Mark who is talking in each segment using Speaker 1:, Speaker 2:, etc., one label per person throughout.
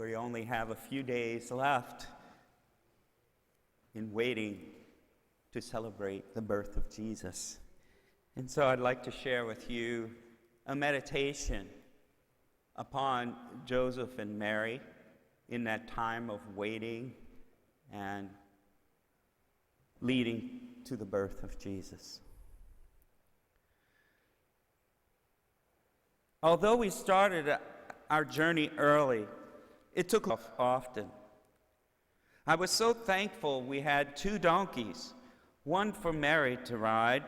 Speaker 1: We only have a few days left in waiting to celebrate the birth of Jesus. And so I'd like to share with you a meditation upon Joseph and Mary in that time of waiting and leading to the birth of Jesus. Although we started our journey early, it took often. I was so thankful we had 2 donkeys, one for Mary to ride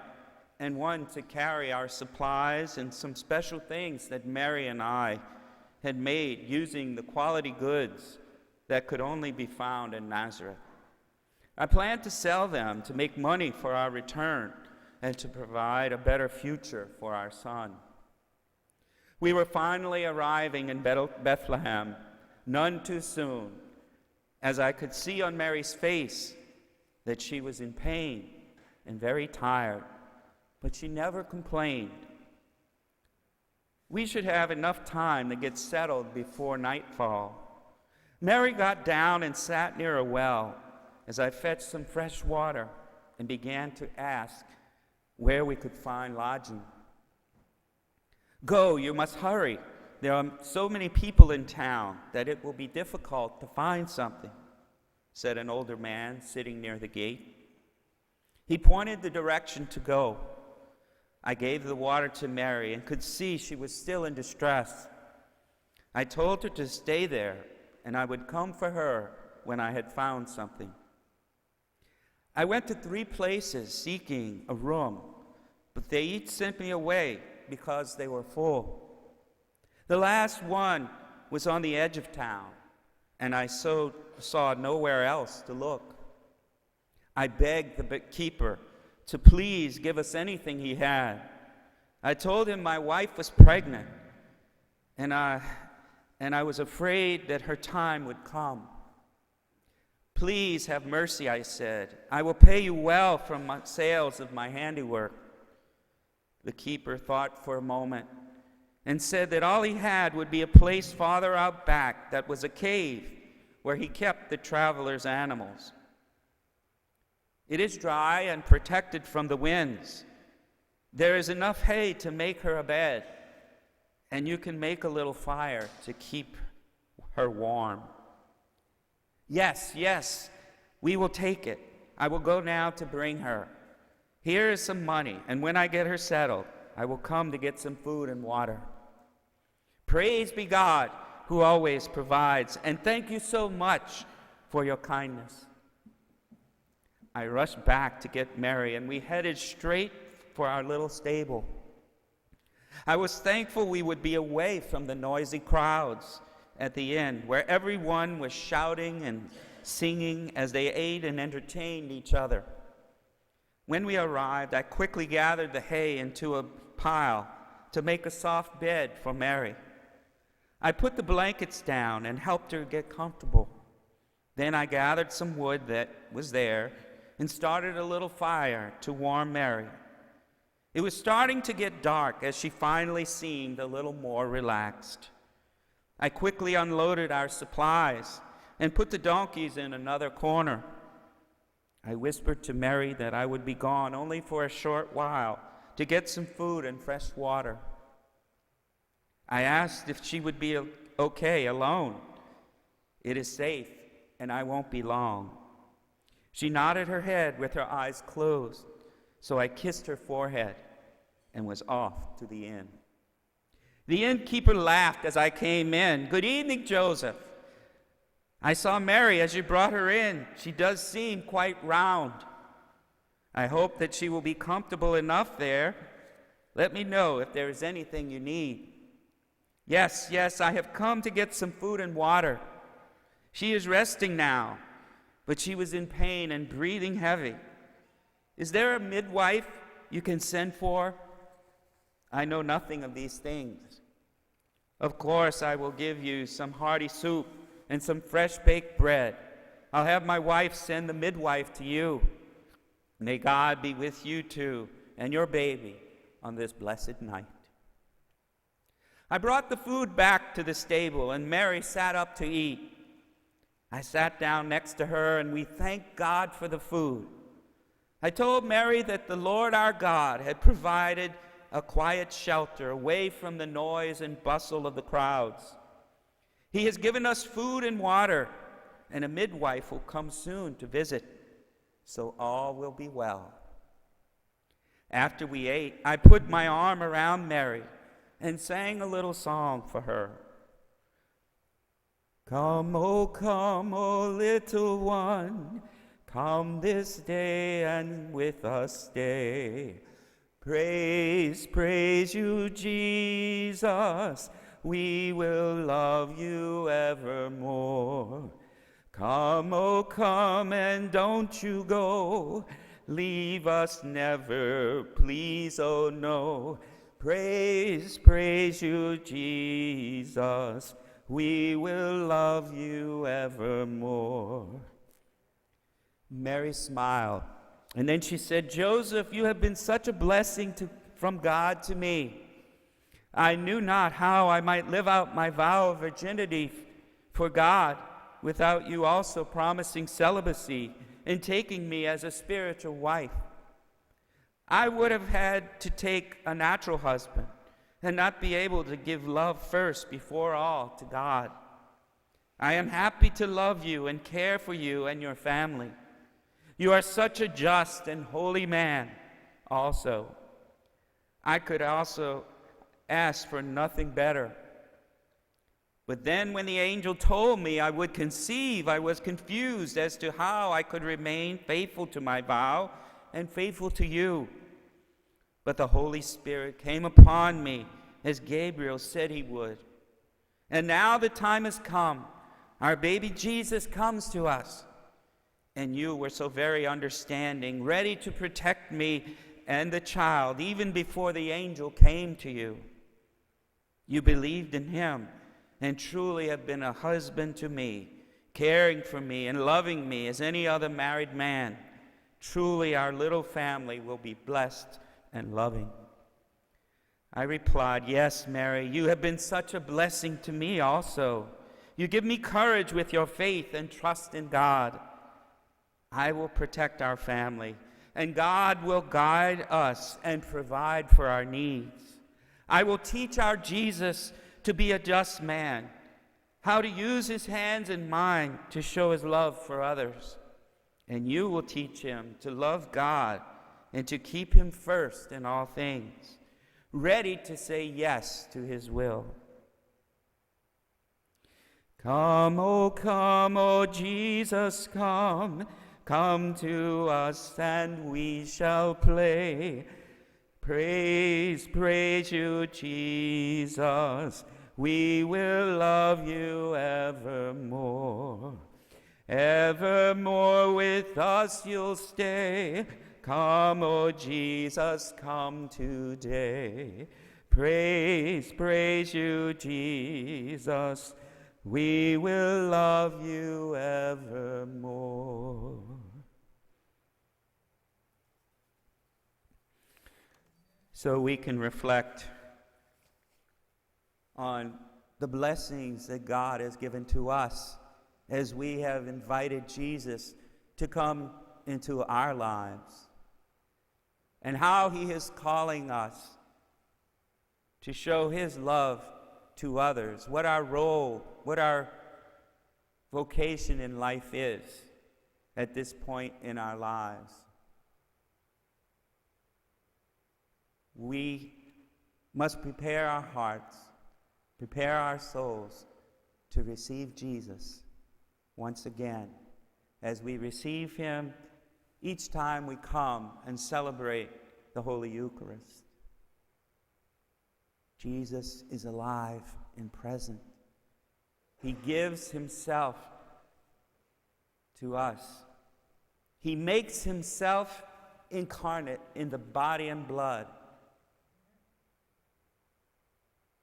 Speaker 1: and one to carry our supplies and some special things that Mary and I had made using the quality goods that could only be found in Nazareth. I planned to sell them to make money for our return and to provide a better future for our son. We were finally arriving in Bethlehem, none too soon, as I could see on Mary's face that she was in pain and very tired, but she never complained. We should have enough time to get settled before nightfall. Mary got down and sat near a well as I fetched some fresh water and began to ask where we could find lodging. "Go, you must hurry. There are so many people in town that it will be difficult to find something," said an older man sitting near the gate. He pointed the direction to go. I gave the water to Mary and could see she was still in distress. I told her to stay there and I would come for her when I had found something. I went to 3 places seeking a room, but they each sent me away because they were full. The last one was on the edge of town, and I saw nowhere else to look. I begged the keeper to please give us anything he had. I told him my wife was pregnant, and I was afraid that her time would come. "Please have mercy," I said. "I will pay you well from my sales of my handiwork." The keeper thought for a moment and said that all he had would be a place farther out back that was a cave where he kept the travelers' animals. "It is dry and protected from the winds. There is enough hay to make her a bed, and you can make a little fire to keep her warm." Yes, we will take it. I will go now to bring her. Here is some money, and when I get her settled, I will come to get some food and water." Praise be God, who always provides, and thank you so much for your kindness. I rushed back to get Mary, and we headed straight for our little stable. I was thankful we would be away from the noisy crowds at the inn, where everyone was shouting and singing as they ate and entertained each other. When we arrived, I quickly gathered the hay into a pile to make a soft bed for Mary. I put the blankets down and helped her get comfortable. Then I gathered some wood that was there and started a little fire to warm Mary. It was starting to get dark as she finally seemed a little more relaxed. I quickly unloaded our supplies and put the donkeys in another corner. I whispered to Mary that I would be gone only for a short while to get some food and fresh water. I asked if she would be okay alone. "It is safe, and I won't be long." She nodded her head with her eyes closed, so I kissed her forehead and was off to the inn. The innkeeper laughed as I came in. "Good evening, Joseph. I saw Mary as you brought her in. She does seem quite round. I hope that she will be comfortable enough there. Let me know if there is anything you need." Yes, I have come to get some food and water. She is resting now, but she was in pain and breathing heavy. Is there a midwife you can send for? I know nothing of these things. Of course, I will give you some hearty soup and some fresh baked bread. I'll have my wife send the midwife to you. May God be with you too and your baby on this blessed night. I brought the food back to the stable, and Mary sat up to eat. I sat down next to her, and we thanked God for the food. I told Mary that the Lord our God had provided a quiet shelter away from the noise and bustle of the crowds. He has given us food and water, and a midwife will come soon to visit, so all will be well. After we ate, I put my arm around Mary and sang a little song for her. Come, O little one, come this day and with us stay. Praise, praise you, Jesus, we will love you evermore. Come, oh come, and don't you go, leave us never, please, oh no. Praise, praise you, Jesus, we will love you evermore. Mary smiled, and then she said, Joseph, you have been such a blessing from God to me. I knew not how I might live out my vow of virginity for God without you also promising celibacy and taking me as a spiritual wife. I would have had to take a natural husband and not be able to give love first before all to God. I am happy to love you and care for you and your family. You are such a just and holy man also. I could also ask for nothing better. But then when the angel told me I would conceive, I was confused as to how I could remain faithful to my vow and faithful to you. But the Holy Spirit came upon me as Gabriel said he would. And now the time has come. Our baby Jesus comes to us. And you were so very understanding, ready to protect me and the child even before the angel came to you. You believed in him and truly have been a husband to me, caring for me and loving me as any other married man. Truly our little family will be blessed and loving. I replied, yes, Mary, you have been such a blessing to me also. You give me courage with your faith and trust in God. I will protect our family, and God will guide us and provide for our needs. I will teach our Jesus to be a just man, how to use his hands and mind to show his love for others. And you will teach him to love God and to keep him first in all things, ready to say yes to his will. Come, O Jesus, come. Come to us and we shall play. Praise, praise you, Jesus. We will love you evermore. Evermore with us you'll stay. Come, O Jesus, come today. Praise, praise you, Jesus. We will love you evermore. So we can reflect on the blessings that God has given to us as we have invited Jesus to come into our lives, and how he is calling us to show his love to others, what our role, what our vocation in life is at this point in our lives. We must prepare our hearts, prepare our souls to receive Jesus once again, as we receive him each time we come and celebrate the Holy Eucharist. Jesus is alive and present. He gives himself to us. He makes himself incarnate in the body and blood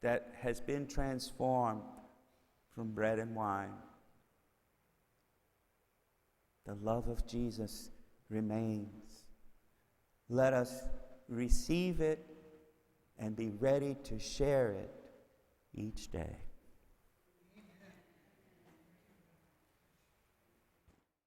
Speaker 1: that has been transformed from bread and wine. The love of Jesus remains. Let us receive it and be ready to share it each day.